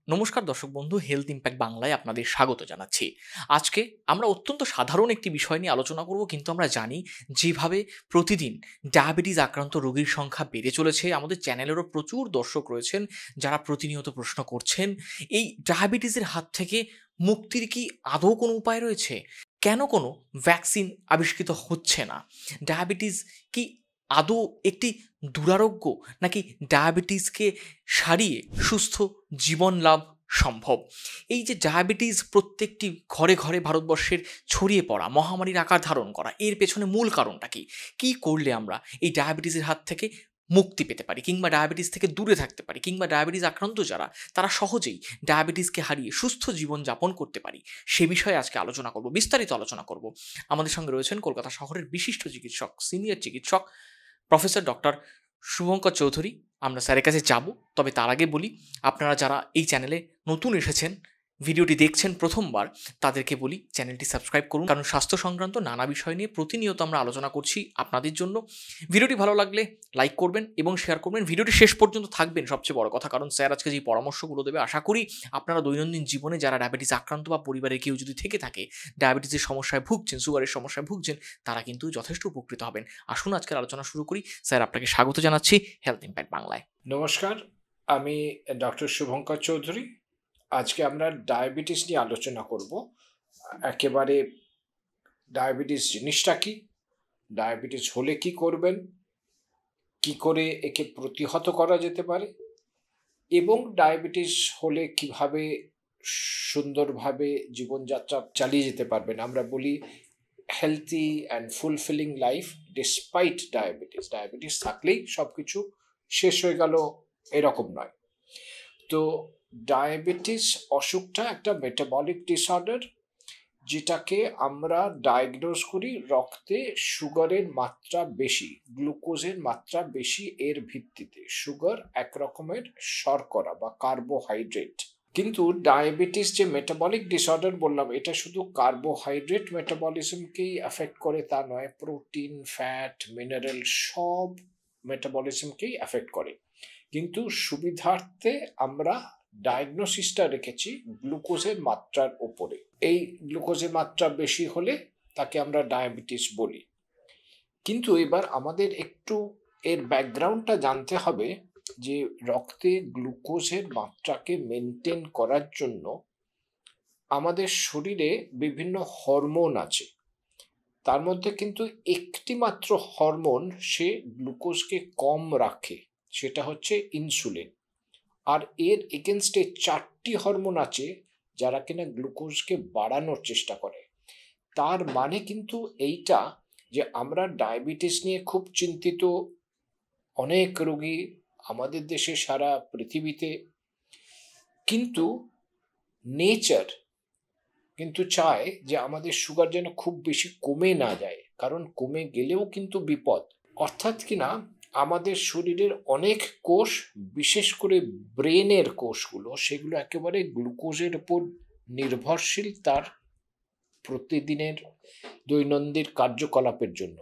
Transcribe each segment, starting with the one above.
নমস্কার দর্শক বন্ধু, হেলথ ইম্প্যাক্ট বাংলায় আপনাদের স্বাগত জানাচ্ছি। আজকে আমরা অত্যন্ত সাধারণ একটি বিষয় নিয়ে আলোচনা করব, কিন্তু আমরা জানি যেভাবে প্রতিদিন ডায়াবেটিস আক্রান্ত রোগীর সংখ্যা বেড়ে চলেছে, আমাদের চ্যানেলেরও প্রচুর দর্শক রয়েছেন যারা প্রতিনিয়ত প্রশ্ন করছেন এই ডায়াবেটিসের হাত থেকে মুক্তির কি আদৌ কোনো উপায় রয়েছে? কেন কোনো ভ্যাকসিন আবিষ্কৃত হচ্ছে না? ডায়াবেটিস কি আদৌ একটি দুরারোগ্য, নাকি ডায়াবেটিসকে সারিয়ে সুস্থ জীবন লাভ সম্ভব? এই যে ডায়াবেটিস প্রত্যেকটি ঘরে ঘরে ভারতবর্ষের ছড়িয়ে পড়া, মহামারীর আকার ধারণ করা, এর পেছনে মূল কারণটা কি? কি করলে আমরা এই ডায়াবেটিসের হাত থেকে মুক্তি পেতে পারি, কিংবা ডায়াবেটিস থেকে দূরে থাকতে পারি, কিংবা ডায়াবেটিস আক্রান্ত যারা তারা সহজেই ডায়াবেটিসকে হারিয়ে সুস্থ জীবন যাপন করতে পারি, সে বিষয়ে আজকে আলোচনা করব, বিস্তারিত আলোচনা করব। আমাদের সঙ্গে রয়েছেন কলকাতা শহরের বিশিষ্ট চিকিৎসক, সিনিয়র চিকিৎসক প্রফেসর ডক্টর শুভঙ্কর চৌধুরী। আমরা স্যারের কাছে যাব, তবে তার আগে বলি, আপনারা যারা এই চ্যানেলে নতুন এসেছেন, ভিডিওটি দেখছেন প্রথমবার, তাদেরকে বলি চ্যানেলটি সাবস্ক্রাইব করুন, কারণ স্বাস্থ্য সংক্রান্ত নানা বিষয় নিয়ে প্রতিনিয়ত আমরা আলোচনা করছি আপনাদের জন্য। ভিডিওটি ভালো লাগলে লাইক করবেন এবং শেয়ার করবেন। ভিডিওটি শেষ পর্যন্ত থাকবেন, সবচেয়ে বড় কথা, কারণ স্যার আজকে যে পরামর্শগুলো দেবে, আশা করি আপনারা দৈনন্দিন জীবনে যারা ডায়াবেটিস আক্রান্ত বা পরিবারের কেউ যদি থেকে থাকে ডায়াবেটিসের সমস্যায় ভুগছেন, সুগারের সমস্যায় ভুগছেন, তারা কিন্তু যথেষ্ট উপকৃত হবেন। আসুন আজকের আলোচনা শুরু করি। স্যার, আপনাকে স্বাগত জানাচ্ছি হেলথ ইম্প্যাক্ট বাংলায়। নমস্কার, আমি ডক্টর শুভঙ্কর চৌধুরী। আজকে আমরা ডায়াবেটিস নিয়ে আলোচনা করব। একেবারে ডায়াবেটিস জিনিসটা কি, ডায়াবেটিস হলে কি করবেন, কি করে একে প্রতিহত করা যেতে পারে, এবং ডায়াবেটিস হলে কিভাবে সুন্দরভাবে জীবনযাত্রা চালিয়ে যেতে পারবেন। আমরা বলি healthy and fulfilling life despite diabetes. Diabetes থাকলেই সব কিছু শেষ হয়ে গেল, এরকম নয়। তো ডায়াবেটিস অসুখটা একটা মেটাবলিক ডিসঅর্ডার, যেটাকে আমরা ডায়াগনোজ করি রক্তে সুগারের মাত্রা বেশি, গ্লুকোজের মাত্রা বেশি এর ভিত্তিতে। সুগার এক রকমের শর্করা বা কার্বোহাইড্রেট, কিন্তু ডায়াবেটিস যে মেটাবলিক ডিসঅর্ডার বললাম, এটা শুধু কার্বোহাইড্রেট মেটাবলিজমকেই অ্যাফেক্ট করে তা নয়, প্রোটিন, ফ্যাট, মিনারেল সব মেটাবলিজমকেই অ্যাফেক্ট করে। কিন্তু সুবিধার্থে আমরা ডায়াগনোসিসটা রেখেছি গ্লুকোজের মাত্রার উপরে। এই গ্লুকোজের মাত্রা বেশি হলে তাকে আমরা ডায়াবেটিস বলি। কিন্তু এবার আমাদের একটু এর ব্যাকগ্রাউন্ডটা জানতে হবে, যে রক্তে গ্লুকোজের মাত্রাকে মেনটেন করার জন্য আমাদের শরীরে বিভিন্ন হরমোন আছে। তার মধ্যে কিন্তু একটি মাত্র হরমোন সে গ্লুকোজকে কম রাখে, সেটা হচ্ছে ইনসুলিন। আর এর এগেনস্টে 4টি হরমোন আছে যারা কিনা গ্লুকোজকে বাড়ানোর চেষ্টা করে। তার মানে কিন্তু এইটা যে আমরা ডায়াবেটিস নিয়ে খুব চিন্তিত, অনেক রোগী আমাদের দেশে, সারা পৃথিবীতে, কিন্তু নেচার কিন্তু চায় যে আমাদের সুগার যেন খুব বেশি কমে না যায়, কারণ কমে গেলেও কিন্তু বিপদ। অর্থাৎ কিনা আমাদের শরীরের অনেক কোষ, বিশেষ করে ব্রেনের কোষগুলো, সেগুলো একেবারে গ্লুকোজের উপর নির্ভরশীল তার প্রতিদিনের দৈনন্দিন কার্যকলাপের জন্য।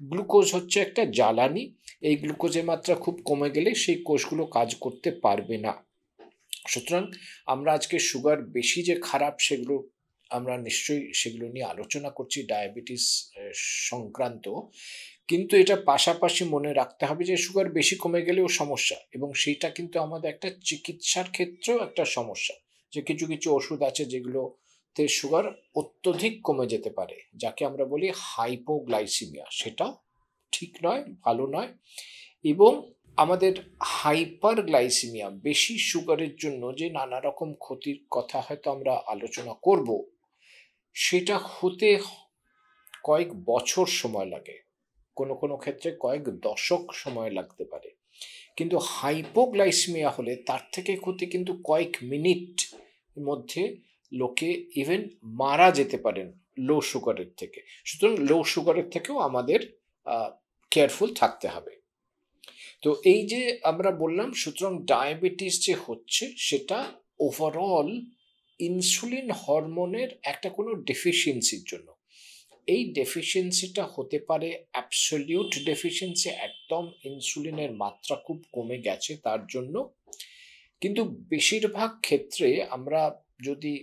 গ্লুকোজ হচ্ছে একটা জ্বালানি, এই গ্লুকোজের মাত্রা খুব কমে গেলে সেই কোষগুলো কাজ করতে পারবে না। সুতরাং আমরা আজকে সুগার বেশি যে খারাপ, সেগুলো আমরা নিশ্চয়ই সেগুলো নিয়ে আলোচনা করছি ডায়াবেটিস সংক্রান্ত, কিন্তু এটা পাশাপাশি মনে রাখতে হবে যে সুগার বেশি কমে গেলেও সমস্যা, এবং সেইটা কিন্তু আমাদের একটা চিকিৎসার ক্ষেত্রেও একটা সমস্যা, যে কিছু কিছু ওষুধ আছে যেগুলোতে সুগার অত্যধিক কমে যেতে পারে, যাকে আমরা বলি হাইপোগ্লাইসিমিয়া। সেটা ঠিক নয়, ভালো নয়। এবং আমাদের হাইপার গ্লাইসিমিয়া, বেশি সুগারের জন্য যে নানা রকম ক্ষতির কথা হয়তো আমরা আলোচনা করব, সেটা হতে কয়েক বছর সময় লাগে, কোনো কোনো ক্ষেত্রে কয়েক দশক সময় লাগতে পারে। কিন্তু হাইপোগ্লাইসিমিয়া হলে তার থেকে ক্ষতি কিন্তু কয়েক মিনিট মধ্যে লোকে ইভেন মারা যেতে পারেন লো সুগারের থেকে। সুতরাং লো সুগারের থেকেও আমাদের কেয়ারফুল থাকতে হবে। তো এই যে আমরা বললাম, সুতরাং ডায়াবেটিস যে হচ্ছে সেটা ওভারঅল ইনসুলিন হরমোনের একটা কোনো ডেফিসিয়েন্সির জন্য। এই ডেফিসিয়েন্সিটা হতে পারে অ্যাবসলিউট ডেফিসিয়েন্সি, একদম ইনসুলিনের মাত্রা খুব কমে গেছে তার জন্য, কিন্তু বেশিরভাগ ক্ষেত্রে আমরা যদি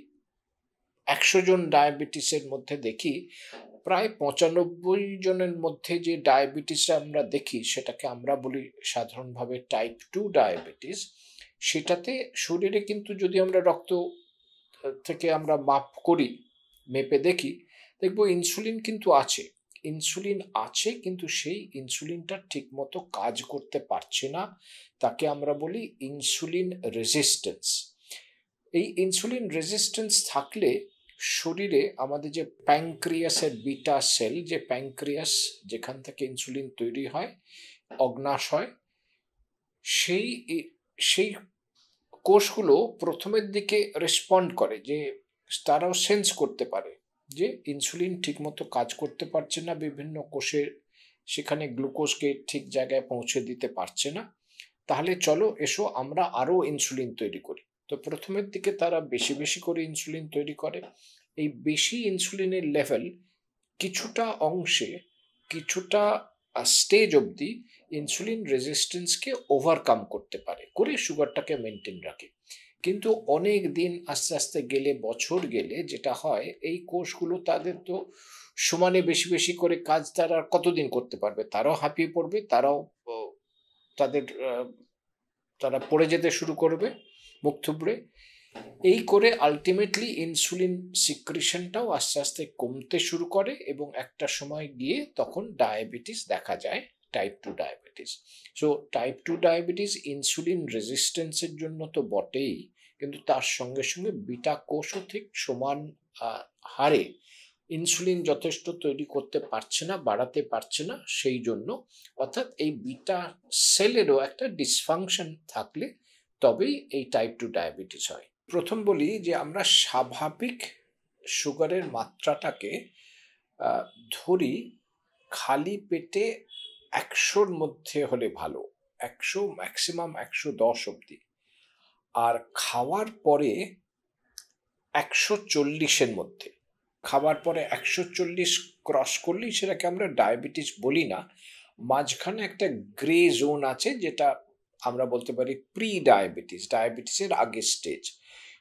100 জন ডায়াবেটিসের মধ্যে দেখি, প্রায় 95 জনের মধ্যে যে ডায়াবেটিসটা আমরা দেখি সেটাকে আমরা বলি সাধারণভাবে টাইপ 2 ডায়াবেটিস। সেটাতে শরীরে কিন্তু যদি আমরা রক্ত থেকে আমরা মাপ করি, মেপে দেখি, দেখব ইনসুলিন কিন্তু আছে। ইনসুলিন আছে, কিন্তু সেই ইনসুলিনটা ঠিকমতো কাজ করতে পারছে না। তাকে আমরা বলি ইনসুলিন রেজিস্ট্যান্স। এই ইনসুলিন রেজিস্ট্যান্স থাকলে শরীরে আমাদের যে প্যানক্রিয়াসের বিটা সেল, যে প্যানক্রিয়াস যেখান থেকে ইনসুলিন তৈরি হয়, অগ্নাশ হয়, সেই সেই কোষগুলো প্রথমের দিকে রেসপন্ড করে, যে তারাও সেন্স করতে পারে যে ইনসুলিন ঠিকমতো কাজ করতে পারছে না, বিভিন্ন কোষের সেখানে গ্লুকোজকে ঠিক জায়গায় পৌঁছে দিতে পারছে না, তাহলে চলো এসো আমরা আরো ইনসুলিন তৈরি করি। তো প্রথমের দিকে তারা বেশি বেশি করে ইনসুলিন তৈরি করে। এই বেশি ইনসুলিনের লেভেল কিছুটা অংশে, কিছুটা স্টেজ অবধি ইনসুলিন রেজিস্ট্যান্সকে ওভারকাম করতে পারে, করে সুগারটাকে মেনটেন রাখে। কিন্তু অনেক দিন আস্তে আস্তে গেলে, বছর গেলে যেটা হয়, এই কোষগুলো তাদের তো সমানে বেশি বেশি করে কাজ তারা কতদিন করতে পারবে, তারাও হাঁপিয়ে পড়বে, তারাও তাদের তারা পড়ে যেতে শুরু করবে মুখ থুবড়ে। এই করে আলটিমেটলি ইনসুলিন সিক্রিশনটাও আস্তে আস্তে কমতে শুরু করে, এবং একটা সময় গিয়ে তখন ডায়াবেটিস দেখা যায়, type 2 diabetes. So type 2 diabetes insulin রেজিস্ট্যান্সের জন্য তো বটেই, কিন্তু তার সঙ্গে সঙ্গে বিটা কোষও ঠিক সমান হারে ইনসুলিন যথেষ্ট তৈরি করতে পারছে না, বাড়াতে পারছে না, সেই জন্য। অর্থাৎ এই বিটা সেলেরও একটা ডিসফাংশন থাকলে তবেই এই টাইপ 2 ডায়াবেটিস হয়। প্রথম বলি যে আমরা স্বাভাবিক সুগারের মাত্রাটাকে ধরি খালি পেটে 100-র মধ্যে হলে ভালো, 100 ম্যাক্সিমাম 110 অবধি, আর খাওয়ার পরে 140-এর মধ্যে। খাবার পরে 140 ক্রস করলেই সেটাকে আমরা ডায়াবেটিস বলি না। মাঝখানে একটা গ্রে জোন আছে, যেটা আমরা বলতে পারি প্রি ডায়াবেটিস, ডায়াবেটিসের আগের স্টেজ।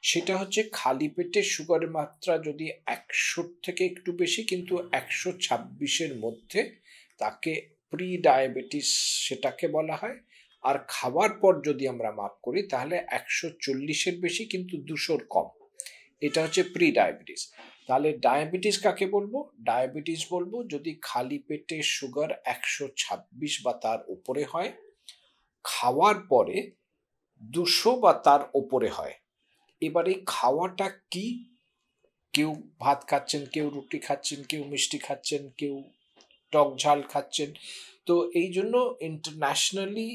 সেটা হচ্ছে খালি পেটে সুগারের মাত্রা যদি 100 থেকে একটু বেশি, কিন্তু 126-এর মধ্যে, তাকে প্রি ডায়াবেটিস সেটাকে বলা হয়। আর খাওয়ার পর যদি আমরা মাপ করি তাহলে 140-এর বেশি কিন্তু 200-র কম, এটা হচ্ছে প্রি ডায়াবেটিস। তাহলে ডায়াবেটিস কাকে বলবো? ডায়াবেটিস বলবো যদি খালি পেটে সুগার 126 বা তার উপরে হয়, খাওয়ার পরে 200 বা তার উপরে হয়। এবারে খাওয়াটা কি? কেউ ভাত খাচ্ছেন, কেউ রুটি খাচ্ছেন, কেউ মিষ্টি খাচ্ছেন, কেউ টক ঝাল খাচ্ছেন। তো এই জন্য ইন্টারন্যাশনালি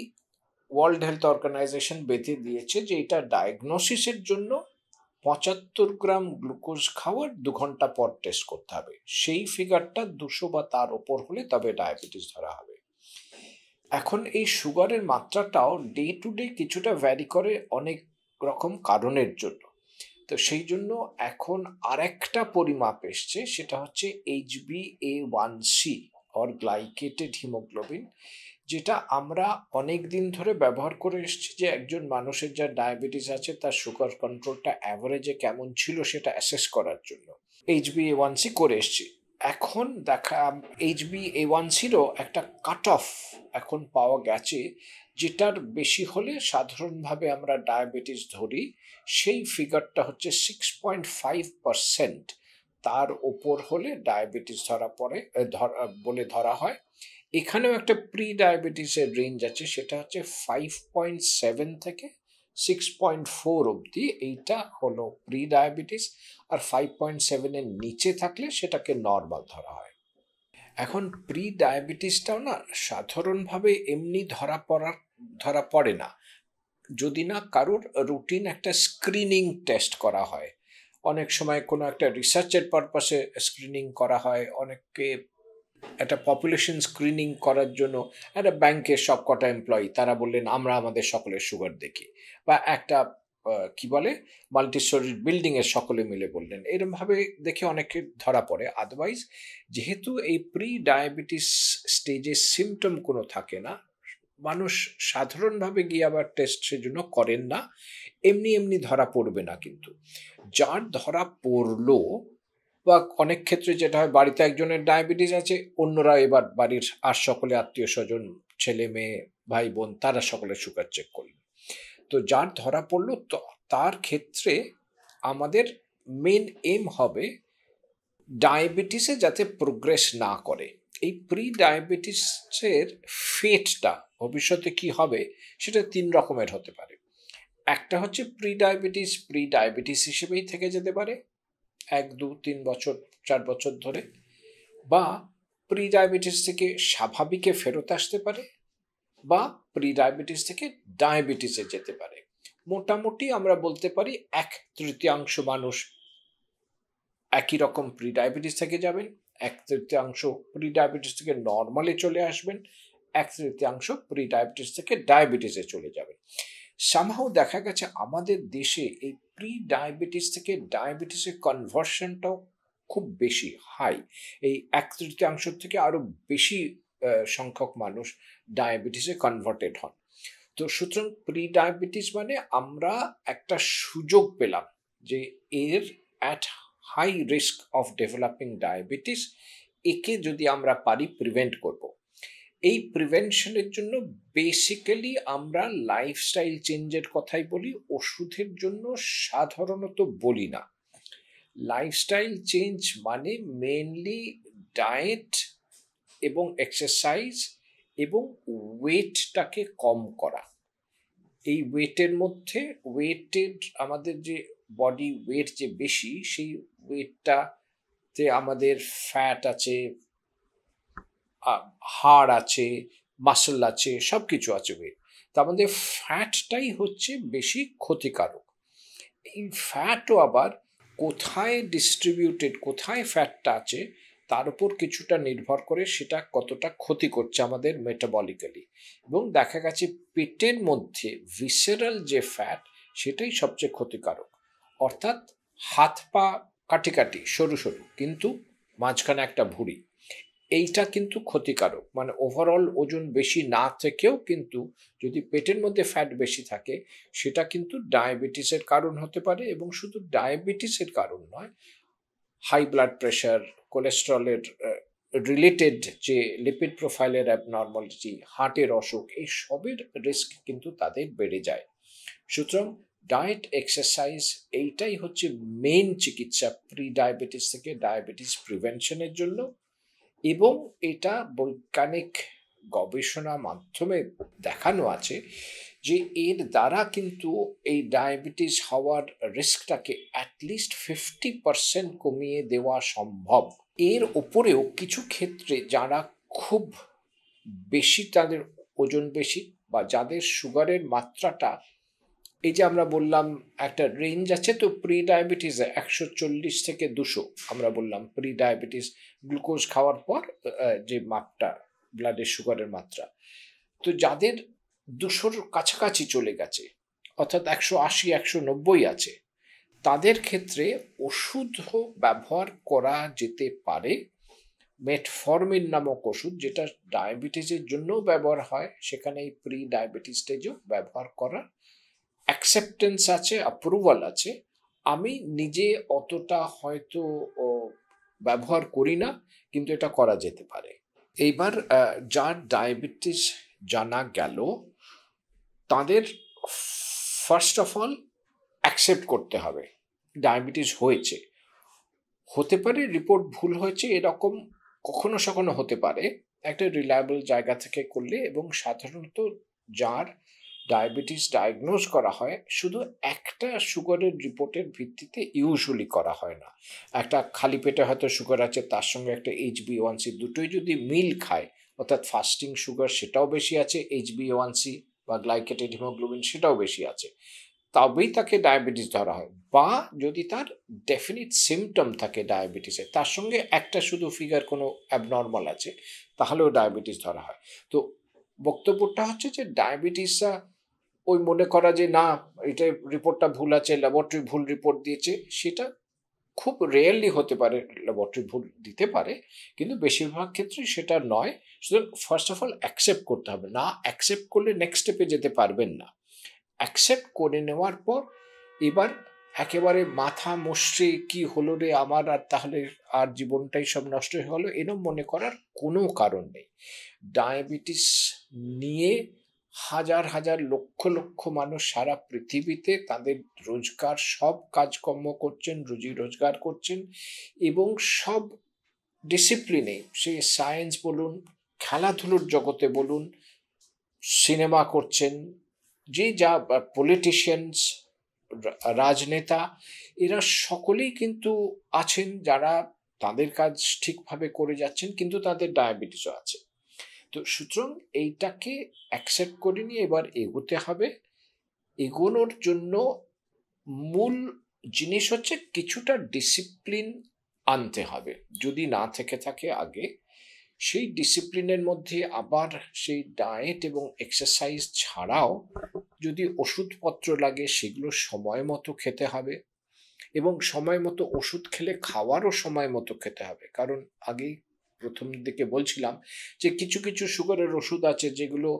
ওয়ার্ল্ড হেলথ অর্গানাইজেশন বেঁধে দিয়েছে যে এটা ডায়াগনোসিসের জন্য 75 গ্রাম গ্লুকোজ খাওয়ার 2 ঘন্টা পর টেস্ট করতে হবে। সেই ফিগারটা 200 বা তার ওপর হলে তবে ডায়াবেটিস ধরা হবে। এখন এই সুগারের মাত্রাটাও ডে টু ডে কিছুটা ভ্যারি করে অনেক রকম কারণের জন্য। তো সেই জন্য এখন আরেকটা পরিমাপ এসছে, সেটা হচ্ছে HbA1c অর গ্লাইকেটেড হিমোগ্লোবিন, যেটা আমরা অনেক দিন ধরে ব্যবহার করে এসেছি, যে একজন মানুষের যার ডায়াবেটিস আছে তার সুগার কন্ট্রোলটা অ্যাভারেজে কেমন ছিল সেটা অ্যাসেস করার জন্য HbA1c করে এসেছি। এখন দেখা HbA1cরও একটা কাট অফ এখন পাওয়া গেছে, যেটার বেশি হলে সাধারণভাবে আমরা ডায়াবেটিস ধরি। সেই ফিগারটা হচ্ছে 6.5%, তার ওপর হলে ডায়াবেটিস ধরা পড়ে বলে ধরা হয়। এখানেও একটা প্রি ডায়াবেটিসের রেঞ্জ আছে, সেটা হচ্ছে 5.7 থেকে 6.4 অবধি, এইটা হলো প্রি ডায়াবেটিস। আর 5.7-এর নিচে থাকলে সেটাকে নর্মাল ধরা হয়। এখন প্রি ডায়াবেটিসটাও না সাধারণভাবে এমনি ধরা পড়ে না, যদি না কারোর রুটিন একটা স্ক্রিনিং টেস্ট করা হয়। অনেক সময় কোনো একটা রিসার্চের পারপাসে স্ক্রিনিং করা হয়, অনেককে একটা পপুলেশন স্ক্রিনিং করার জন্য একটা ব্যাংকের সব কটা এমপ্লয়ি তারা বললেন আমরা আমাদের সকলের সুগার দেখি, বা একটা কি বলে মাল্টি স্টোরিড বিল্ডিং এর সকলে মিলে বললেন, এরকম ভাবে দেখে অনেকে ধরা পড়ে। আদারওয়াইজ যেহেতু এই প্রি ডায়াবেটিস স্টেজে সিমটম কোনো থাকে না, মানুষ সাধারণভাবে গিয়ে আবার টেস্ট সেজন্য করেন না। এমনি এমনি ধরা পড়বে না। কিন্তু যার ধরা পড়লো, বা অনেক ক্ষেত্রে যেটা হয়, বাড়িতে একজনের ডায়াবেটিস আছে, অন্যরা এবার বাড়ির আর সকলে আত্মীয় স্বজন, ছেলে মেয়ে, ভাই বোন, তারা সকলে সুগার চেক করলেন। তো যার ধরা পড়লো, তো তার ক্ষেত্রে আমাদের মেন এম হবে ডায়াবেটিসে যাতে প্রোগ্রেস না করে। এই প্রি ডায়াবেটিসের ফেটটা ভবিষ্যতে কি হবে সেটা 3 রকমের হতে পারে। একটা হচ্ছে প্রি ডায়াবেটিস হিসেবেই থেকে যেতে পারে 1, 2, 3 বছর, 4 বছর ধরে, বা প্রি ডায়াবেটিস থেকে স্বাভাবিকে ফেরত আসতে পারে, বা প্রি ডায়াবেটিস থেকে ডায়াবেটিসে যেতে পারে। মোটামুটি আমরা বলতে পারি 1/3 মানুষ একই রকম প্রি ডায়াবেটিস থেকে যাবেন, 1/3 প্রি ডায়াবেটিস থেকে নর্মালে চলে আসবেন, 1/3 প্রি ডায়াবেটিস থেকে ডায়াবেটিসে চলে যাবেন। সামহাও দেখা গেছে আমাদের দেশে এই প্রি ডায়াবেটিস থেকে ডায়াবেটিসের কনভার্সনটাও খুব বেশি হাই। এই 1/3 থেকে আরো বেশি সংখ্যক মানুষ ডায়াবেটিসে কনভার্টেড হন। তো সুতরাং প্রি ডায়াবেটিস মানে আমরা একটা সুযোগ পেলাম যে এর at high risk of developing diabetes, একে যদি আমরা পারি প্রিভেন্ট করব। এই প্রিভেনশনের জন্য বেসিক্যালি আমরা লাইফস্টাইল চেঞ্জের কথাই বলি, ওষুধের জন্য সাধারণত বলি না। লাইফস্টাইল চেঞ্জ মানে মেনলি ডায়েট এবং এক্সারসাইজ এবং ওয়েটটাকে কম করা। এই ওয়েটের মধ্যে আমাদের যে বডি ওয়েট যে বেশি, সেই ওয়েটটাতে আমাদের ফ্যাট আছে, হাড় আছে, মাসল আছে, সব কিছু আছে ওয়েট। তা আমাদের ফ্যাটটাই হচ্ছে বেশি ক্ষতিকারক। এই ফ্যাটও আবার কোথায় ডিস্ট্রিবিউটেড, কোথায় ফ্যাটটা আছে তার উপর কিছুটা নির্ভর করে সেটা কতটা ক্ষতি করছে আমাদের মেটাবলিক্যালি। এবং দেখা গেছে পেটের মধ্যে ভিসেরাল যে ফ্যাট, সেটাই সবচেয়ে ক্ষতিকারক। অর্থাৎ হাত পা কাটি কাটি সরু সরু কিন্তু মাঝখানে একটা ভুঁড়ি, এইটা কিন্তু ক্ষতিকারক। মানে ওভারঅল ওজন বেশি না থেকেও কিন্তু যদি পেটের মধ্যে ফ্যাট বেশি থাকে, সেটা কিন্তু ডায়াবেটিসের কারণ হতে পারে। এবং শুধু ডায়াবেটিসের কারণ নয়, হাই ব্লাড প্রেশার, কোলেস্টেরলের রিলেটেড যে লিপিড প্রোফাইলের অ্যাবনর্মালিটি, হার্টের অসুখ, এই সবের রিস্ক কিন্তু তাদের বেড়ে যায়। সুতরাং ডায়েট, এক্সারসাইজ এইটাই হচ্ছে মেন চিকিৎসা প্রি ডায়াবেটিস থেকে ডায়াবেটিস প্রিভেনশনের জন্য। এবং এটা বৈজ্ঞানিক গবেষণা মাধ্যমে দেখানো আছে যে এর দ্বারা কিন্তু এই ডায়াবেটিস হওয়ার রিস্কটাকে অ্যাটলিস্ট 50% কমিয়ে দেওয়া সম্ভব। এর ওপরেও কিছু ক্ষেত্রে যারা খুব বেশি, তাদের ওজন বেশি, বা যাদের সুগারের মাত্রাটা, এই যে আমরা বললাম একটা রেঞ্জ আছে তো প্রি ডায়াবেটিসে 140 থেকে 200, আমরা বললাম প্রি ডায়াবেটিস গ্লুকোজ খাওয়ার পর যে মাপটা ব্লাডের সুগারের মাত্রা, তো যাদের 200-র কাছাকাছি চলে গেছে, অর্থাৎ 180, 190 আছে, তাদের ক্ষেত্রে ওষুধ ব্যবহার করা যেতে পারে। মেটফর্মিন নামক ওষুধ, যেটা ডায়াবেটিসের জন্যও ব্যবহার হয়, সেখানে এই প্রি ডায়াবেটিস স্টেজেও ব্যবহার করার অ্যাকসেপ্টেন্স আছে, অ্যাপ্রুভাল আছে। আমি নিজে অতটা হয়তো ব্যবহার করি না, কিন্তু এটা করা যেতে পারে। এইবার যার ডায়াবেটিস জানা গেল, তাদের ফার্স্ট অফ অল অ্যাকসেপ্ট করতে হবে ডায়াবেটিস হয়েছে। হতে পারে রিপোর্ট ভুল হয়েছে, এরকম কখনো সখনো হতে পারে, একটা রিলায়েবল জায়গা থেকে করলে। এবং সাধারণত যার ডায়াবেটিস ডায়াগনোজ করা হয়, শুধু একটা সুগারের রিপোর্টের ভিত্তিতে ইউজুয়ালি করা হয় না। একটা খালি পেটে হয়তো সুগার আছে, তার সঙ্গে একটা HbA1c, দুটোই যদি মিল খায়, অর্থাৎ ফাস্টিং সুগার সেটাও বেশি আছে, HbA1c বা গ্লাইকেটেড হিমোগ্লোবিন সেটাও বেশি আছে, তবেই তাকে ডায়াবেটিস ধরা হয়। বা যদি তার ডেফিনিট সিমটম থাকে ডায়াবেটিসের, তার সঙ্গে একটা শুধু ফিগার কোনো অ্যাবনর্মাল আছে, তাহলেও ডায়াবেটিস ধরা হয়। তো বক্তব্যটা হচ্ছে যে ডায়াবেটিসটা ওই মনে করা যে না, এটা রিপোর্টটা ভুল আছে, ল্যাবরেটরি ভুল রিপোর্ট দিয়েছে, সেটা খুব রেয়ারলি হতে পারে, ল্যাবরেটরি ভুল দিতে পারে, কিন্তু বেশিরভাগ ক্ষেত্রে সেটা নয়। সুতরাং ফার্স্ট অফ অল অ্যাকসেপ্ট করতে হবে, না অ্যাকসেপ্ট করলে নেক্সট স্টেপে যেতে পারবেন না। অ্যাকসেপ্ট করে নেওয়ার পর এবার একেবারে মাথা মুষড়ে কি হলো রে আমার, আর তাহলে আর জীবনটাই সব নষ্ট হয়ে গেল, এরম মনে করার কোনো কারণ নেই। ডায়াবেটিস নিয়ে হাজার হাজার লক্ষ লক্ষ মানুষ সারা পৃথিবীতে তাদের রোজগার সব কাজকর্ম করছেন, রুজি রোজগার করছেন, এবং সব ডিসিপ্লিনে, সে সায়েন্স বলুন, খেলাধুলোর জগতে বলুন, সিনেমা করছেন, যে যা পলিটিশিয়ানস, রাজনেতা, এরা সকলেই কিন্তু আছেন যারা তাদের কাজ ঠিকভাবে করে যাচ্ছেন, কিন্তু তাদের ডায়াবেটিসও আছে। তো সুতরাং এইটাকে অ্যাকসেপ্ট করে নিয়ে এবার এগোতে হবে। এগোনোর জন্য মূল জিনিস হচ্ছে কিছুটা ডিসিপ্লিন আনতে হবে। যদি না থেকে থাকে আগে, সেই ডিসিপ্লিনের মধ্যে আবার সেই ডায়েট এবং এক্সারসাইজ ছাড়াও যদি ওষুধপত্র লাগে সেগুলো সময় মতো খেতে হবে, এবং সময় মতো ওষুধ খেলে খাওয়ারও সময় মতো খেতে হবে। কারণ আগেই প্রথম দিকে বলছিলাম যে কিছু কিছু সুগারের ওষুধ আছে যেগুলো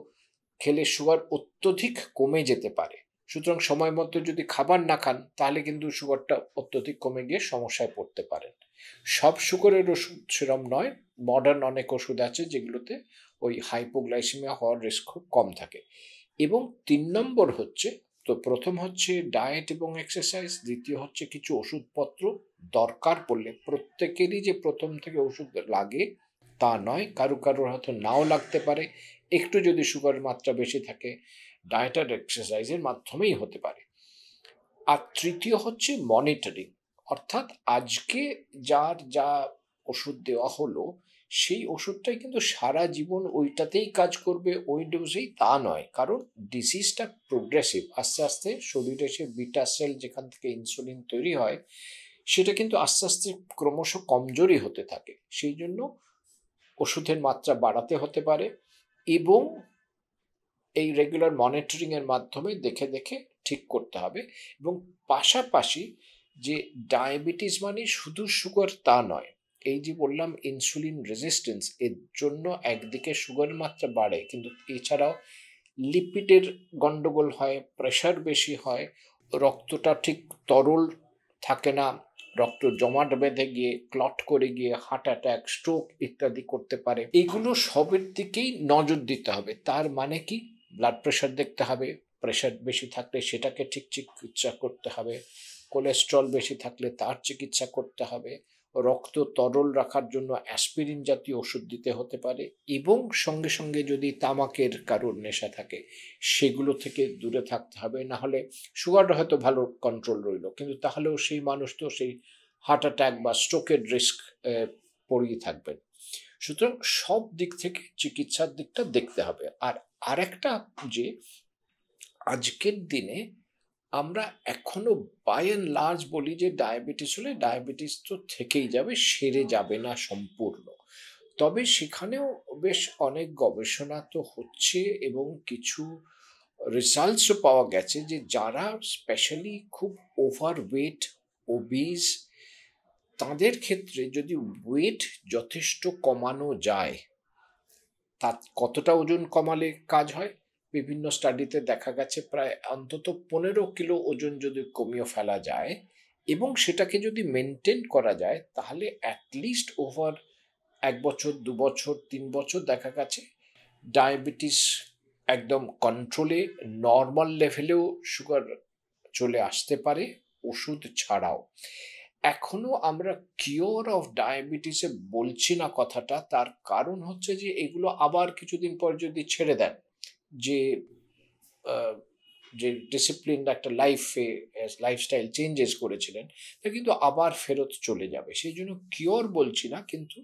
খেলে সুগার অত্যধিক কমে যেতে পারে। সুতরাং সময় মতো যদি খাবার না খান তাহলে কিন্তু সুগারটা অত্যধিক কমে গিয়ে সমস্যায় পড়তে পারেন। সব সুগারের ওষুধ সেরম নয়, মডার্ন অনেক ওষুধ আছে যেগুলোতে ওই হাইপোগ্লাইসেমিয়া হওয়ার রিস্ক খুব কম থাকে। এবং 3 নম্বর হচ্ছে, তো প্রথম হচ্ছে ডায়েট এবং এক্সারসাইজ, দ্বিতীয় হচ্ছে কিছু ওষুধপত্র দরকার পড়লে, প্রত্যেকেরই যে প্রথম থেকে ওষুধ লাগে তা নয়, কারো কারোর হয়তো নাও লাগতে পারে, একটু যদি সুগারের মাত্রা বেশি থাকে ডায়েট আর এক্সারসাইজের মাধ্যমেই হতে পারে। আর তৃতীয় হচ্ছে মনিটরিং, অর্থাৎ আজকে যার যা ওষুধ দেওয়া হলো সেই ওষুধটাই কিন্তু সারা জীবন ওইটাতেই কাজ করবে, ওই ডোজেই, তা নয়। কারণ ডিজিজটা প্রোগ্রেসিভ, আস্তে আস্তে শরীরে সে বিটা সেল যেখান থেকে ইনসুলিন তৈরি হয় সেটা কিন্তু আস্তে আস্তে ক্রমশ কমজোরি হতে থাকে। সেই জন্য ওষুধের মাত্রা বাড়াতে হতে পারে, এবং এই রেগুলার মনিটরিং এর মাধ্যমে দেখে দেখে ঠিক করতে হবে। এবং পাশাপাশি যে ডায়াবেটিস মানে শুধু সুগার তা নয়, এই যে বললাম ইনসুলিন রেজিস্ট্যান্স, এর জন্য একদিকে সুগারের মাত্রা বাড়ে, কিন্তু এছাড়াও লিপিডের গন্ডগোল হয়, প্রেশার বেশি হয়, রক্তটা ঠিক তরল থাকে না, রক্ত জমাট বেঁধে গিয়ে ক্লট করে গিয়ে হার্ট অ্যাটাক, স্ট্রোক ইত্যাদি করতে পারে। এগুলো সবের দিকেই নজর দিতে হবে। তার মানে কি, ব্লাড প্রেশার দেখতে হবে, প্রেশার বেশি থাকলে সেটাকে ঠিক চিকিৎসা করতে হবে, কোলেস্ট্রল বেশি থাকলে তার চিকিৎসা করতে হবে, রক্ত তরল রাখার জন্য অ্যাসপিরিন জাতীয় ওষুধ দিতে হতে পারে, এবং সঙ্গে সঙ্গে যদি তামাকের কারোর নেশা থাকে সেগুলো থেকে দূরে থাকতে হবে। না হলে সুগারটা হয়তো ভালো কন্ট্রোল রইল, কিন্তু তাহলেও সেই মানুষ তো সেই হার্ট অ্যাটাক বা স্ট্রোকের রিস্ক পড়িয়ে থাকবেন। সুতরাং সব দিক থেকে চিকিৎসার দিকটা দেখতে হবে। আর আরেকটা যে আজকের দিনে আমরা এখনো বাই অ্যান্ড লার্জ বলি যে ডায়াবেটিস হলে ডায়াবেটিস তো থেকেই যাবে, সেরে যাবে না সম্পূর্ণ। তবে সেখানেও বেশ অনেক গবেষণা তো হচ্ছে, এবং কিছু রেজাল্টসও পাওয়া গেছে যে যারা স্পেশালি খুব ওভারওয়েট, ওবিজ, তাদের ক্ষেত্রে যদি ওয়েট যথেষ্ট কমানো যায়, তা কতটা ওজন কমালে কাজ হয়, বিভিন্ন স্টাডিতে দেখা গেছে প্রায় অন্তত 15 কিলো ওজন যদি কমিয়ে ফেলা যায় এবং সেটাকে যদি মেনটেন করা যায়, তাহলে অ্যাটলিস্ট ওভার 1 বছর, 2 বছর, 3 বছর দেখা গেছে ডায়াবেটিস একদম কন্ট্রোলে, নর্মাল লেভেলেও সুগার চলে আসতে পারে ওষুধ ছাড়াও। এখনো আমরা কিওর অফ ডায়াবেটিসে বলছি না কথাটা, তার কারণ হচ্ছে যে এগুলো আবার কিছুদিন পর যদি ছেড়ে দেন, যে যে ডিসিপ্লিন একটা লাইফস্টাইল চেঞ্জেস করেছিলেন, তা কিন্তু আবার ফেরত চলে যাবে। সেই জন্য কিওর বলছি না, কিন্তু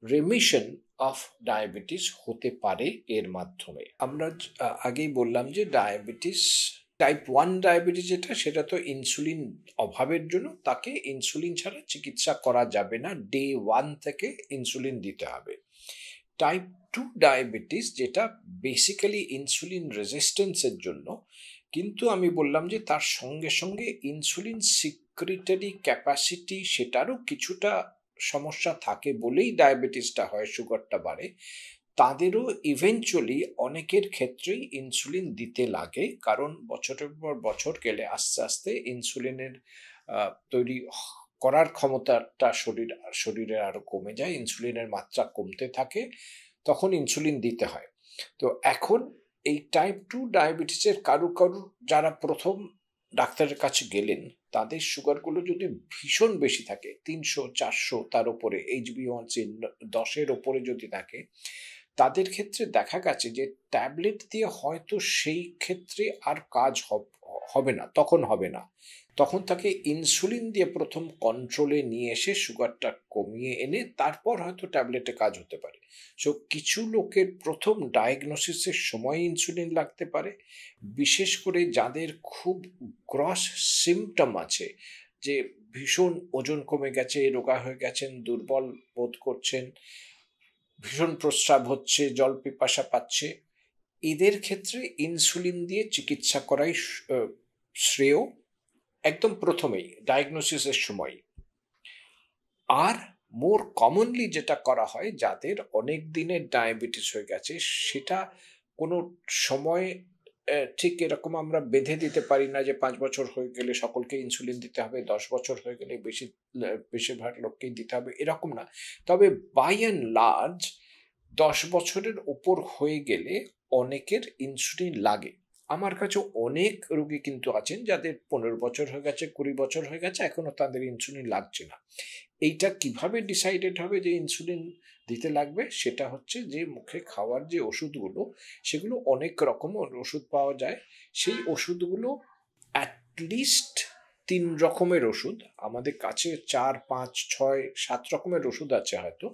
রেমিশন অফ ডায়াবেটিস হতে পারে এর মাধ্যমে। আমরা আগেই বললাম যে ডায়াবেটিস টাইপ 1 ডায়াবেটিস যেটা, সেটা তো ইনসুলিন অভাবের জন্য তাকে ইনসুলিন ছাড়া চিকিৎসা করা যাবে না, ডে 1 থেকে ইনসুলিন দিতে হবে। টাইপ 2 ডায়াবেটিস যেটা বেসিক্যালি ইনসুলিন রেজিস্ট্যান্সের জন্য, কিন্তু আমি বললাম যে তার সঙ্গে সঙ্গে ইনসুলিন সিক্রিটারি ক্যাপাসিটি সেটারও কিছুটা সমস্যা থাকে বলেই ডায়াবেটিসটা হয়, সুগারটা বাড়ে। তাদেরও ইভেনচুয়ালি অনেকের ক্ষেত্রেই ইনসুলিন দিতে লাগে, কারণ বছরের পর বছর গেলে আস্তে আস্তে ইনসুলিনের তৈরি করার ক্ষমতাটা শরীরে আরো কমে যায়, ইনসুলিনের মাত্রা কমতে থাকে, তখন ইনসুলিন দিতে হয়। তো এখন এই টাইপ 2 ডায়াবেটিসের কারু যারা প্রথম ডাক্তারের কাছে গেলেন, তাদের সুগারগুলো যদি ভীষণ বেশি থাকে, 300-400 তার উপরে, HbA1c 10-এর উপরে যদি থাকে, তাদের ক্ষেত্রে দেখা গেছে যে ট্যাবলেট দিয়ে হয়তো সেই ক্ষেত্রে আর কাজ হবে না, তখন হবে না, তখন তাকে ইনসুলিন দিয়ে প্রথম কন্ট্রোলে নিয়ে এসে সুগারটা কমিয়ে এনে তারপর হয়তো ট্যাবলেটে কাজ হতে পারে। সো কিছু লোকের প্রথম ডায়াগনোসিসের সময় ইনসুলিন লাগতে পারে, বিশেষ করে যাদের খুব গ্রস সিমটম আছে, যে ভীষণ ওজন কমে গেছে, রোগা হয়ে গেছেন, দুর্বল বোধ করছেন, ভীষণ প্রস্রাব হচ্ছে, জল পিপাসা পাচ্ছে, এদের ক্ষেত্রে ইনসুলিন দিয়ে চিকিৎসা করাই শ্রেয় একদম প্রথমেই ডায়াগনোসিসের সময়। আর মোর কমনলি যেটা করা হয়, যাদের অনেক দিনের ডায়াবেটিস হয়ে গেছে, সেটা কোনো সময় ঠিক এরকম আমরা বেঁধে দিতে পারি না যে 5 বছর হয়ে গেলে সকলকে ইনসুলিন দিতে হবে, 10 বছর হয়ে গেলে বেশিরভাগ লোককেই দিতে হবে, এরকম না। তবে বাই অ্যান্ড লার্জ 10 বছরের উপর হয়ে গেলে অনেকের ইনসুলিন লাগে। আমার কাছে অনেক রোগী কিন্তু আছেন যাদের 15 বছর হয়ে গেছে, 20 বছর হয়ে গেছে, এখনো তাদের ইনসুলিন লাগছে না। এইটা কিভাবে ডিসাইডেড হবে যে ইনসুলিন দিতে লাগবে? সেটা হচ্ছে যে মুখে খাওয়ার যে ওষুধগুলো, সেগুলো অনেক রকমের ওষুধ পাওয়া যায়। সেই ওষুধগুলো অ্যাটলিস্ট 3 রকমের ওষুধ, আমাদের কাছে 4, 5, 6, 7 রকমের ওষুধ আছে হয়তো,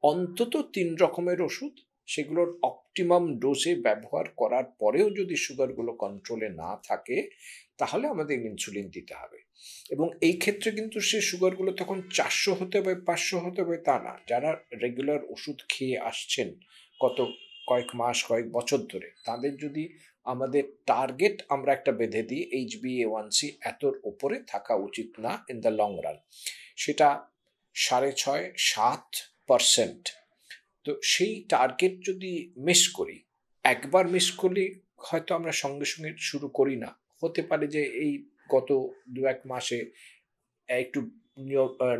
অন্তত 3 রকমের ওষুধ, সেগুলোর অপটিমাম ডোজে ব্যবহার করার পরেও যদি সুগারগুলো কন্ট্রোলে না থাকে, তাহলে আমাদের ইনসুলিন দিতে হবে। এবং এই ক্ষেত্রে কিন্তু সে সুগারগুলো তখন 400 হতে হবে, 500 হতে হবে তা না। যারা রেগুলার ওষুধ খেয়ে আসছেন কয়েক মাস, কয়েক বছর ধরে, তাদের যদি আমাদের টার্গেট আমরা একটা বেঁধে দিই, HbA1c এতর উপরে থাকা উচিত না ইন দ্য লং রান, সেটা 6.5-7%। তো সেই টার্গেট যদি মিস করি, একবার মিস করলে হয়তো আমরা সঙ্গে সঙ্গে শুরু করি না, হতে পারে যে এই গত 2-1 মাসে একটু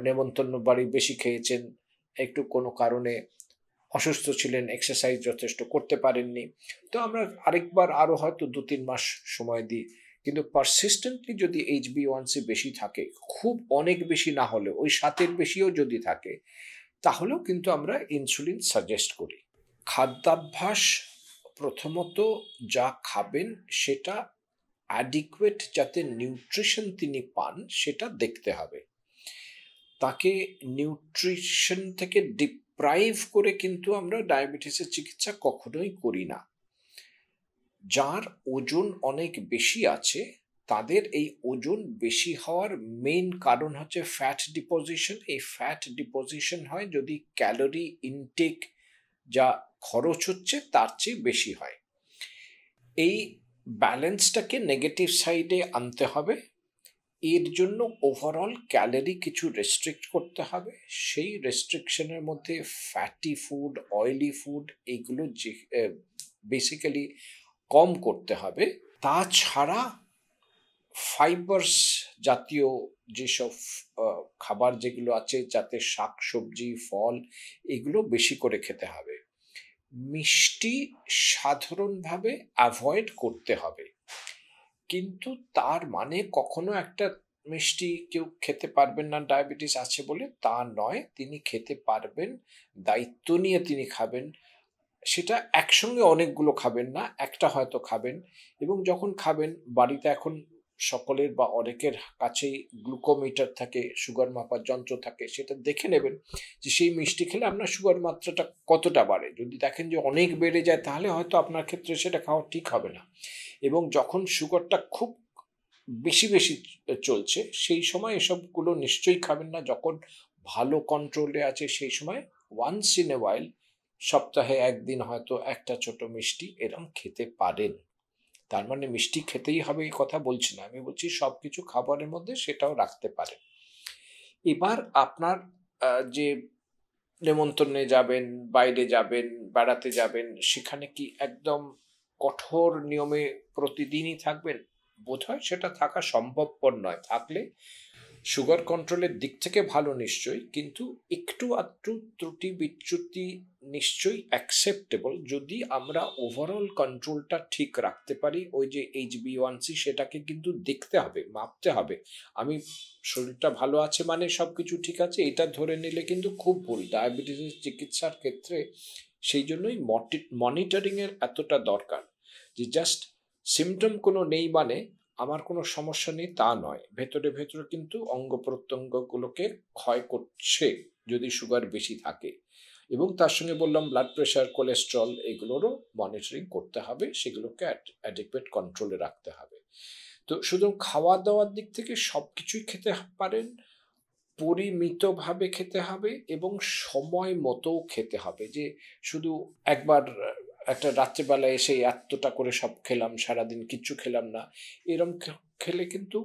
নেমন্তন্ন বাড়ি বেশি খেয়েছেন, একটু কোনো কারণে অসুস্থ ছিলেন, এক্সারসাইজ যথেষ্ট করতে পারেননি, তো আমরা আরেকবার আরো হয়তো 2-3 মাস সময় দিই। কিন্তু পারসিস্টেন্টলি যদি HbA1c বেশি থাকে, খুব অনেক বেশি না হলেও ওই 7-এর বেশিও যদি থাকে, তাহলেও কিন্তু আমরা ইনসুলিন সাজেস্ট করি। খাদ্যাভ্যাস, প্রথমত যা খাবেন সেটা অ্যাডিকুয়েট, যাতে নিউট্রিশন তিনি পান সেটা দেখতে হবে। তাকে নিউট্রিশন থেকে ডিপ্রাইভ করে কিন্তু আমরা ডায়াবেটিসের চিকিৎসা কখনোই করি না। যার ওজন অনেক বেশি আছে, তাদের এই ওজন বেশি হওয়ার মেইন কারণ হচ্ছে ফ্যাট ডিপোজিশন। এই ফ্যাট ডিপোজিশন হয় যদি ক্যালোরি ইনটেক যা খরচ হচ্ছে তার চেয়ে বেশি হয়। এই ব্যালেন্সটাকে নেগেটিভ সাইডে আনতে হবে। এর জন্য ওভারঅল ক্যালোরি কিছু রেস্ট্রিক্ট করতে হবে। সেই রেস্ট্রিকশনের মধ্যে ফ্যাটি ফুড, অয়েলি ফুড, এইগুলো যে বেসিক্যালি কম করতে হবে। তাছাড়া ফাইবার্স জাতীয় যেসব খাবার যেগুলো আছে, যাতে শাক সবজি, ফল, এগুলো বেশি করে খেতে হবে। মিষ্টি সাধারণভাবে অ্যাভয়েড করতে হবে, কিন্তু তার মানে কখনো একটা মিষ্টি কেউ খেতে পারবেন না ডায়াবেটিস আছে বলে তা নয়, তিনি খেতে পারবেন, দায়িত্ব নিয়ে তিনি খাবেন। সেটা একসঙ্গে অনেকগুলো খাবেন না, একটা হয়তো খাবেন। এবং যখন খাবেন, বাড়িতে এখন সকলের বা অনেকের কাছেই গ্লুকোমিটার থাকে, সুগার মাপার যন্ত্র থাকে, সেটা দেখে নেবেন যে সেই মিষ্টি খেলে আপনার সুগার মাত্রাটা কতটা বাড়ে। যদি দেখেন যে অনেক বেড়ে যায়, তাহলে হয়তো আপনার ক্ষেত্রে সেটা খাওয়া ঠিক হবে না। এবং যখন সুগারটা খুব বেশি বেশি চলছে, সেই সময় এসবগুলো নিশ্চয়ই খাবেন না। যখন ভালো কন্ট্রোলে আছে, সেই সময় ওয়ান্স ইন এ ওয়াইল, সপ্তাহে একদিন হয়তো একটা ছোট মিষ্টি এরম খেতে পারেন। তার মানে মিষ্টি খেতেই হবে এই কথা বলছি না, আমি বলছি সবকিছু খাবারের মধ্যে সেটাও রাখতে পারেন। এবার আপনার যে নেমন্তন্নে যাবেন, বাইরে যাবেন, বেড়াতে যাবেন, সেখানে কি একদম কঠোর নিয়মে প্রতিদিনই থাকবেন? বোধহয় সেটা থাকা সম্ভবপর নয়। থাকলে সুগার কন্ট্রোলের দিক থেকে ভালো নিশ্চয়ই, কিন্তু একটু আধটু ত্রুটি বিচ্যুতি নিশ্চয়ই অ্যাকসেপ্টেবল, যদি আমরা ওভারঅল কন্ট্রোলটা ঠিক রাখতে পারি। ওই যে HbA1c, সেটাকে কিন্তু দেখতে হবে, মাপতে হবে। আমি শরীরটা ভালো আছে মানে সবকিছু ঠিক আছে, এটা ধরে নিলে কিন্তু খুব ভুল ডায়াবেটিসের চিকিৎসার ক্ষেত্রে। সেই জন্যই মনিটরিং এর এতটা দরকার, যে জাস্ট সিমটম কোনো নেই মানে আমার কোনো সমস্যা নেই তা নয়, ভেতরে ভেতরে কিন্তু অঙ্গ প্রত্যঙ্গগুলোকে ক্ষয় করছে যদি সুগার বেশি থাকে। এবং তার সঙ্গে বললাম ব্লাড প্রেশার, কোলেস্ট্রল, এগুলোরও মনিটরিং করতে হবে, সেগুলোকে অ্যাডিকুয়েট কন্ট্রোলে রাখতে হবে। তো শুধু খাওয়া দাওয়ার দিক থেকে সব কিছুই খেতে পারেন, পরিমিতভাবে খেতে হবে এবং সময় মতো খেতে হবে। যে শুধু একবার একটা রাত্রেবেলা এসে এতটা করে সব খেলাম, সারাদিন কিচ্ছু খেলাম না, এরম খেলে কিন্তু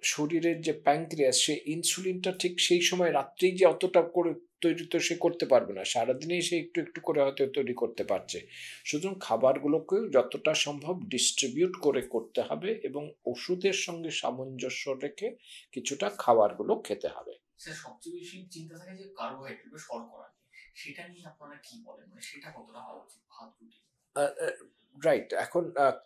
শরীরের যে প্যাঙ্ক্রিয়াস, সে ইনসুলিনটা ঠিক সেই সময় রাত্রেই যে অতটা করে তৈরি তো সে করতে পারবে না, সারাদিনেই সে একটু একটু করে হয়তো তৈরি করতে পারছে। সুতরাং খাবারগুলোকেও যতটা সম্ভব ডিস্ট্রিবিউট করে করতে হবে এবং ওষুধের সঙ্গে সামঞ্জস্য রেখে কিছুটা খাবারগুলো খেতে হবে। স্যার, সবচেয়ে বেশি চিন্তা থাকে যে কার্বোহাইড্রেট বা শর্করা নিয়ে। সেটা নিয়ে আপনারা কি বলেন? মানে সেটা কতটা হওয়া উচিত ভাত রুটি? রাইট। এখন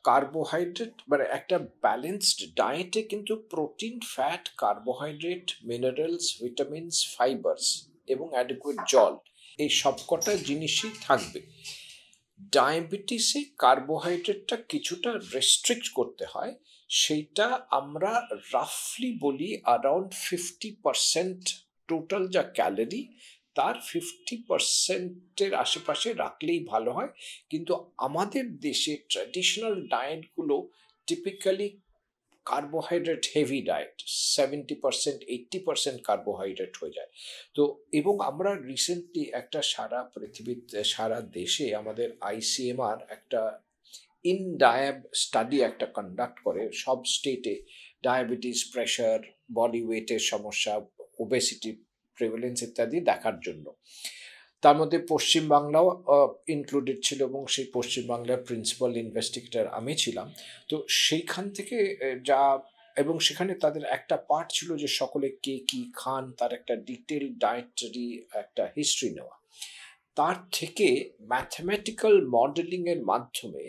কার্বোহাইড্রেট মানে একটা ব্যালেন্সড ডায়েটে কিন্তু protein, fat, carbohydrate, minerals, vitamins, fibres এবং অ্যাডিকুয়েট জল, এই সবকটা জিনিসই থাকবে। ডায়াবেটিসে কার্বোহাইড্রেটটা কিছুটা রেস্ট্রিক্ট করতে হয়। সেইটা আমরা রাফলি বলি অ্যারাউন্ড 50% টোটাল যা ক্যালোরি, তার 50%-এর আশেপাশে রাখলেই ভালো হয়। কিন্তু আমাদের দেশে ট্র্যাডিশনাল ডায়েটগুলো typically carbohydrate heavy diet, 70%, 80% carbohydrate হয়ে যায়। তো এবং আমরা রিসেন্টলি একটা সারা পৃথিবীতে, সারা দেশে আমাদের ICMR একটা ইন ডায়াব স্টাডি একটা কন্ডাক্ট করে সব স্টেটে, ডায়াবেটিস, প্রেশার, বডি ওয়েটের সমস্যা, ওবেসিটি প্রিভ্যালেন্স ইত্যাদি দেখার জন্য। তার মধ্যে পশ্চিমবাংলাও ইনক্লুডেড ছিল এবং সেই পশ্চিমবাংলার প্রিন্সিপাল ইনভেস্টিগেটর আমি ছিলাম। তো সেইখান থেকে যা, এবং সেখানে তাদের একটা পার্ট ছিল যে সকলে কে কি খান তার একটা ডিটেল ডায়েটারি একটা হিস্ট্রি নেওয়া। তার থেকে ম্যাথমেটিক্যাল মডেলিং এর মাধ্যমে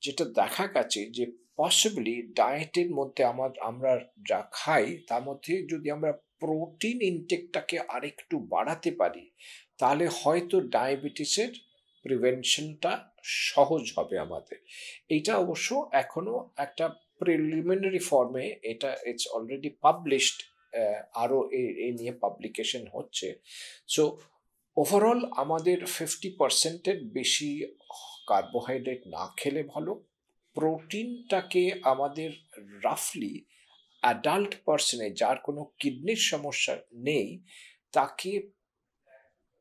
যেটা দেখা গেছে যে পসিবলি ডায়েটের মধ্যে আমরা যা খাই তার মধ্যে যদি আমরা প্রোটিন ইনটেকটাকে আরেকটু বাড়াতে পারি, তাহলে হয়তো ডায়াবেটিসের প্রিভেনশনটা সহজ হবে আমাদের। এইটা অবশ্য এখনো একটা প্রিলিমিনারি ফর্মে, এটা ইটস অলরেডি পাবলিশড, আরও এ নিয়ে পাবলিকেশন হচ্ছে। সো ওভারঅল আমাদের 50%-এর বেশি কার্বোহাইড্রেট না খেলে ভালো। প্রোটিনটাকে আমাদের রাফলি অ্যাডাল্ট পার্সনে, যার কোনো কিডনির সমস্যা নেই, তাকে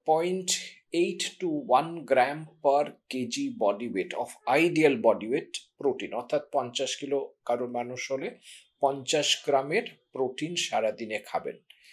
0.8 to 1 gram per kg body weight of ideal body weight protein, অর্থাৎ 50 কিলো কারো মানুষ হলে 50 গ্রামের প্রোটিন সারাদিনে খাবেন।